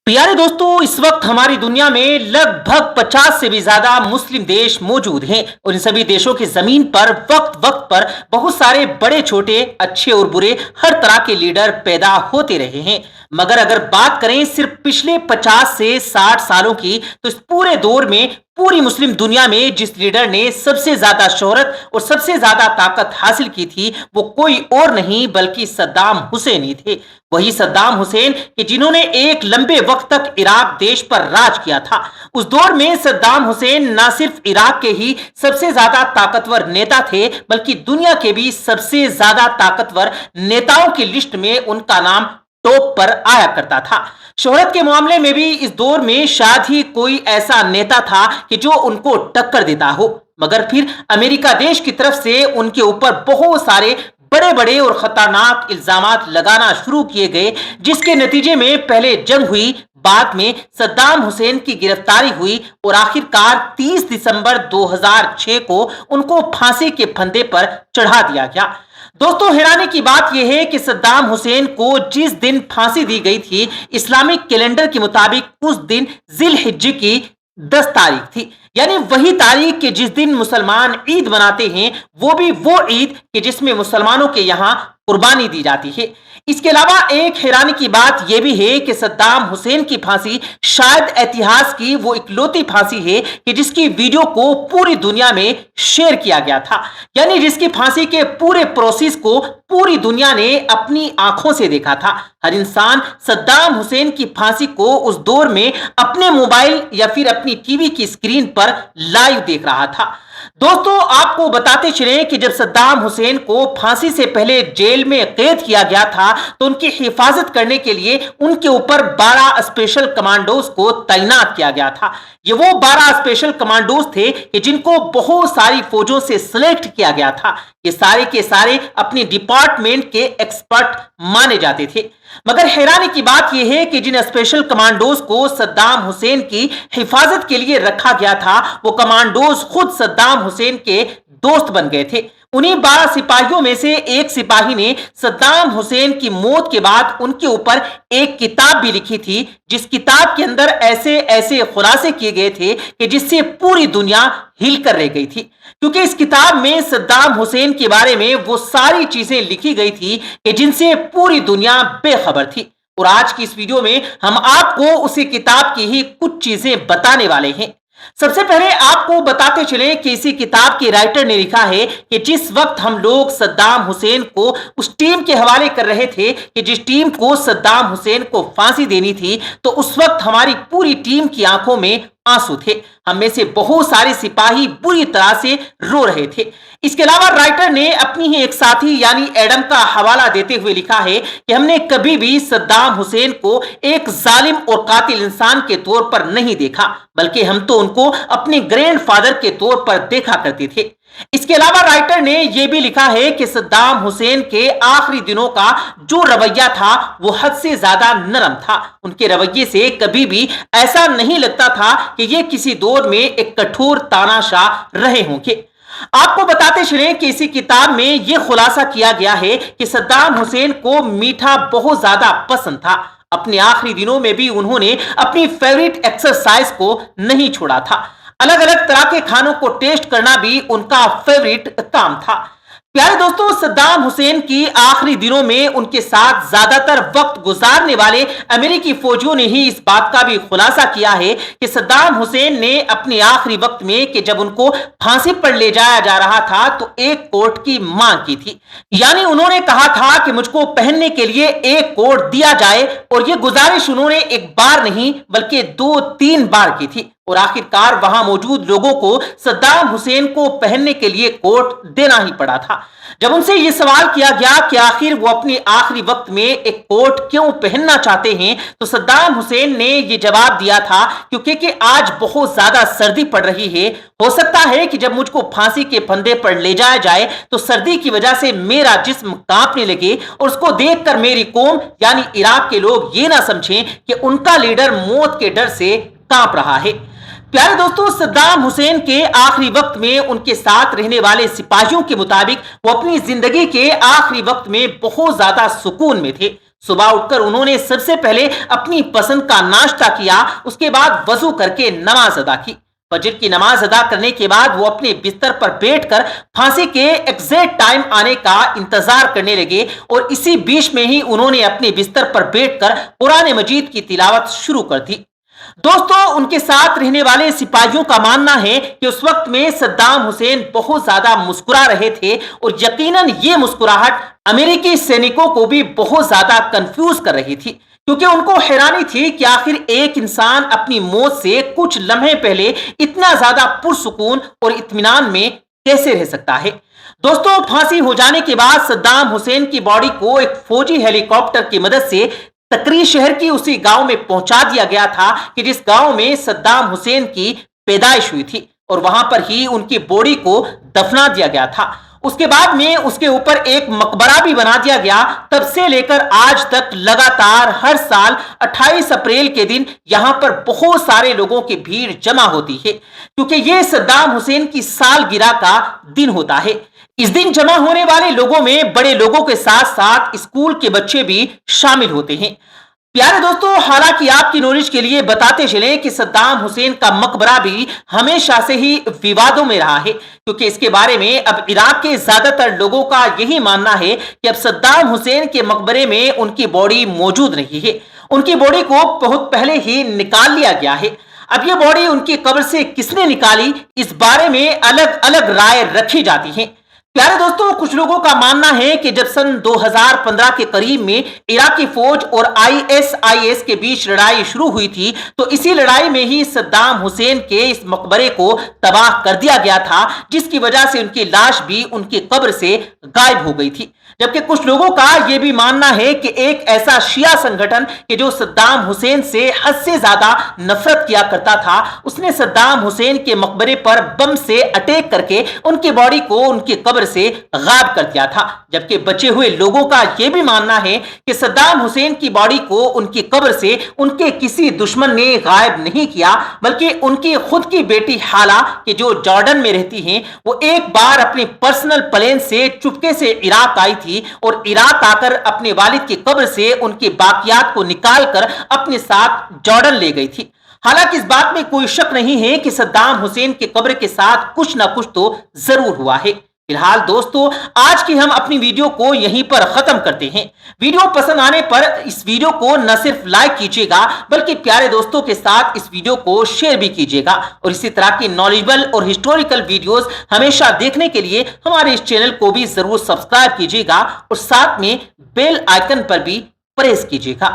प्यारे दोस्तों, इस वक्त हमारी दुनिया में लगभग 50 से भी ज्यादा मुस्लिम देश मौजूद हैं और इन सभी देशों की जमीन पर वक्त वक्त पर बहुत सारे बड़े छोटे, अच्छे और बुरे हर तरह के लीडर पैदा होते रहे हैं। मगर अगर बात करें सिर्फ पिछले 50 से 60 सालों की, तो इस पूरे दौर में पूरी मुस्लिम दुनिया में जिस लीडर ने सबसे ज्यादा शोहरत और सबसे ज्यादा ताकत हासिल की थी, वो कोई और नहीं बल्कि सद्दाम हुसैन ही थे। वही सद्दाम हुसैन कि जिन्होंने एक लंबे वक्त तक इराक देश पर राज किया था। उस दौर में सद्दाम हुसैन न सिर्फ इराक के ही सबसे ज्यादा ताकतवर नेता थे, बल्कि दुनिया के भी सबसे ज्यादा ताकतवर नेताओं की लिस्ट में उनका नाम टॉप पर आया करता था। शोहरत के मामले में भी इस दौर में शायद ही कोई ऐसा नेता था कि जो उनको टक्कर देता हो। मगर फिर अमेरिका देश की तरफ से उनके ऊपर बहुत सारे बड़े बड़े और खतरनाक इल्जामात लगाना शुरू किए गए, जिसके नतीजे में पहले जंग हुई, बाद में सद्दाम हुसैन की गिरफ्तारी हुई और आखिरकार 30 दिसंबर 2006 को उनको फांसी के फंदे पर चढ़ा दिया गया। दोस्तों, हैरानी की बात यह है कि सद्दाम हुसैन को जिस दिन फांसी दी गई थी, इस्लामिक कैलेंडर के मुताबिक उस दिन जिलहिज्जे की 10 तारीख थी, यानी वही तारीख के जिस दिन मुसलमान ईद मनाते हैं, वो भी वो ईद कि जिसमें मुसलमानों के यहाँ कुर्बानी दी जाती है। इसके अलावा एक हैरानी की बात यह भी है कि सद्दाम हुसैन की फांसी शायद इतिहास की वो इकलौती फांसी है कि जिसकी वीडियो को पूरी दुनिया में शेयर किया गया था, यानी जिसकी फांसी के पूरे प्रोसेस को पूरी दुनिया ने अपनी आंखों से देखा था। हर इंसान सद्दाम हुसैन की फांसी को उस दौर में अपने मोबाइल या फिर अपनी टीवी की स्क्रीन पर लाइव देख रहा था। दोस्तों, आपको बताते चले कि जब सद्दाम हुसैन को फांसी से पहले जेल में कैद किया गया था, तो उनकी हिफाजत करने के लिए उनके ऊपर 12 स्पेशल कमांडोज को तैनात किया गया था। ये वो 12 स्पेशल कमांडोज थे कि जिनको बहुत सारी फौजों से सिलेक्ट किया गया था। ये सारे के सारे अपने डिपार्टमेंट के एक्सपर्ट माने जाते थे। मगर हैरानी की बात यह है कि जिन स्पेशल कमांडोज को सद्दाम हुसैन की हिफाजत के लिए रखा गया था, वो कमांडोज खुद सद्दाम हुसैन के दोस्त बन गए थे। उन्हीं 12 सिपाहियों में से एक सिपाही ने सद्दाम हुसैन की मौत के बाद उनके ऊपर एक किताब भी लिखी थी, जिस किताब के अंदर ऐसे ऐसे खुलासे किए गए थे कि जिससे पूरी दुनिया हिलकर रह गई थी। क्योंकि इस किताब में सद्दाम हुसैन के बारे में वो सारी चीजें लिखी गई थी कि जिनसे पूरी दुनिया बेखबर थी। और आज की इस वीडियो में हम आपको उसी किताब की ही कुछ चीजें बताने वाले हैं। सबसे पहले आपको बताते चले कि इसी किताब के राइटर ने लिखा है कि जिस वक्त हम लोग सद्दाम हुसैन को उस टीम के हवाले कर रहे थे कि जिस टीम को सद्दाम हुसैन को फांसी देनी थी, तो उस वक्त हमारी पूरी टीम की आंखों में आंसू थे। हम में से बहुत सारे सिपाही बुरी तरह से रो रहे थे। इसके अलावा राइटर ने अपनी ही एक साथी यानी एडम का हवाला देते हुए लिखा है कि हमने कभी भी सद्दाम हुसैन को एक जालिम और कातिल इंसान के तौर पर नहीं देखा, बल्कि हम तो उनको अपने ग्रैंडफादर के तौर पर देखा करते थे। इसके अलावा राइटर ने यह भी लिखा है कि सद्दाम हुसैन के आखिरी दिनों का जो रवैया था वो हद से ज्यादा नरम था। उनके रवैये से कभी भी ऐसा नहीं लगता था कि ये किसी दौर में एक कठोर तानाशाह रहे होंगे। आपको बताते चलें कि इसी किताब में यह खुलासा किया गया है कि सद्दाम हुसैन को मीठा बहुत ज्यादा पसंद था। अपने आखिरी दिनों में भी उन्होंने अपनी फेवरेट एक्सरसाइज को नहीं छोड़ा था। अलग अलग तरह के खानों को टेस्ट करना भी उनका फेवरेट काम था। प्यारे दोस्तों, सद्दाम हुसैन की आखिरी दिनों में उनके साथ ज्यादातर वक्त गुजारने वाले अमेरिकी फौजियों ने ही इस बात का भी खुलासा किया है कि सद्दाम हुसैन ने अपने आखिरी वक्त में कि जब उनको फांसी पर ले जाया जा रहा था, तो एक कोट की मांग की थी। यानी उन्होंने कहा था कि मुझको पहनने के लिए एक कोट दिया जाए, और यह गुजारिश उन्होंने एक बार नहीं बल्कि 2-3 बार की थी। और आखिरकार वहां मौजूद लोगों को सद्दाम हुसैन को पहनने के लिए कोट देना ही पड़ा था। जब उनसे यह सवाल किया गया कि आखिर वो अपने आखिरी वक्त में एक कोट क्यों पहनना चाहते हैं, तो सद्दाम हुसैन ने यह जवाब दिया था क्योंकि आज बहुत ज्यादा सर्दी पड़ रही है। हो सकता है कि जब मुझको फांसी के फंदे पर ले जाया जाए तो सर्दी की वजह से मेरा जिस्म कांपने लगे, और उसको देखकर मेरी कौम यानी इराक के लोग ये ना समझें कि उनका लीडर मौत के डर से कांप रहा है। प्यारे दोस्तों, सद्दाम हुसैन के आखिरी वक्त में उनके साथ रहने वाले सिपाहियों के मुताबिक वो अपनी जिंदगी के आखिरी वक्त में बहुत ज्यादा सुकून में थे। सुबह उठकर उन्होंने सबसे पहले अपनी पसंद का नाश्ता किया, उसके बाद वजू करके नमाज अदा की। फजर की नमाज अदा करने के बाद वो अपने बिस्तर पर बैठकर फांसी के एग्जैक्ट टाइम आने का इंतजार करने लगे और इसी बीच में ही उन्होंने अपने बिस्तर पर बैठकर कुरान मजीद की तिलावत शुरू कर दी। दोस्तों, उनके साथ रहने वाले सिपाहियों का मानना है कि उस वक्त में सद्दाम हुसैन बहुत ज्यादा मुस्कुरा रहे थे और यकीनन ये मुस्कुराहट अमेरिकी सैनिकों को भी बहुत ज्यादा कंफ्यूज कर रही थी, क्योंकि उनको हैरानी थी कि आखिर एक इंसान अपनी मौत से कुछ लम्हे पहले इतना ज्यादा पुरसुकून और इत्मीनान में कैसे रह सकता है। दोस्तों, फांसी हो जाने के बाद सद्दाम हुसैन की बॉडी को एक फौजी हेलीकॉप्टर की मदद से तकरीर शहर की उसी गांव में पहुंचा दिया गया था कि जिस गांव में सद्दाम हुसैन की पैदाइश हुई थी, और वहां पर ही उनकी बॉडी को दफना दिया गया था। उसके बाद में उसके ऊपर एक मकबरा भी बना दिया गया। तब से लेकर आज तक लगातार हर साल 28 अप्रैल के दिन यहां पर बहुत सारे लोगों की भीड़ जमा होती है, क्योंकि यह सद्दाम हुसैन की सालगिरह का दिन होता है। इस दिन जमा होने वाले लोगों में बड़े लोगों के साथ साथ स्कूल के बच्चे भी शामिल होते हैं। प्यारे दोस्तों, हालांकि आपकी नॉलेज के लिए बताते चलें कि सद्दाम हुसैन का मकबरा भी हमेशा से ही विवादों में रहा है, क्योंकि इसके बारे में अब इराक के ज्यादातर लोगों का यही मानना है कि अब सद्दाम हुसैन के मकबरे में उनकी बॉडी मौजूद नहीं है। उनकी बॉडी को बहुत पहले ही निकाल लिया गया है। अब यह बॉडी उनकी कब्र से किसने निकाली, इस बारे में अलग अलग राय रखी जाती है। प्यारे दोस्तों, कुछ लोगों का मानना है कि जब सन 2015 के करीब में इराकी फौज और आईएसआईएस के बीच लड़ाई शुरू हुई थी, तो इसी लड़ाई में ही सद्दाम हुसैन के इस मकबरे को तबाह कर दिया गया था, जिसकी वजह से उनकी लाश भी उनकी कब्र से गायब हो गई थी। जबकि कुछ लोगों का यह भी मानना है कि एक ऐसा शिया संगठन कि जो सद्दाम हुसैन से हद से ज्यादा नफरत किया करता था, उसने सद्दाम हुसैन के मकबरे पर बम से अटैक करके उनकी बॉडी को उनकी कब्र से गायब कर दिया था। जबकि बचे हुए लोगों का यह भी मानना है कि सद्दाम हुसैन की बॉडी को उनकी कब्र से उनके किसी दुश्मन ने गायब नहीं किया, बल्कि उनकी खुद की बेटी हाला, कि जो जॉर्डन में रहती हैं, वो एक बार अपनी पर्सनल प्लेन से चुपके से इराक आई थी और इराक आकर अपने वालिद की कब्र से उनके बाकियात को निकालकर अपने साथ जॉर्डन ले गई थी। हालांकि इस बात में कोई शक नहीं है कि सद्दाम हुसैन के कब्र के साथ कुछ ना कुछ तो जरूर हुआ है। फिलहाल दोस्तों, आज की हम अपनी वीडियो को यहीं पर खत्म करते हैं। वीडियो पसंद आने पर इस वीडियो को न सिर्फ लाइक कीजिएगा, बल्कि प्यारे दोस्तों के साथ इस वीडियो को शेयर भी कीजिएगा। और इसी तरह की नॉलेजेबल और हिस्टोरिकल वीडियोस हमेशा देखने के लिए हमारे इस चैनल को भी जरूर सब्सक्राइब कीजिएगा और साथ में बेल आइकन पर भी प्रेस कीजिएगा।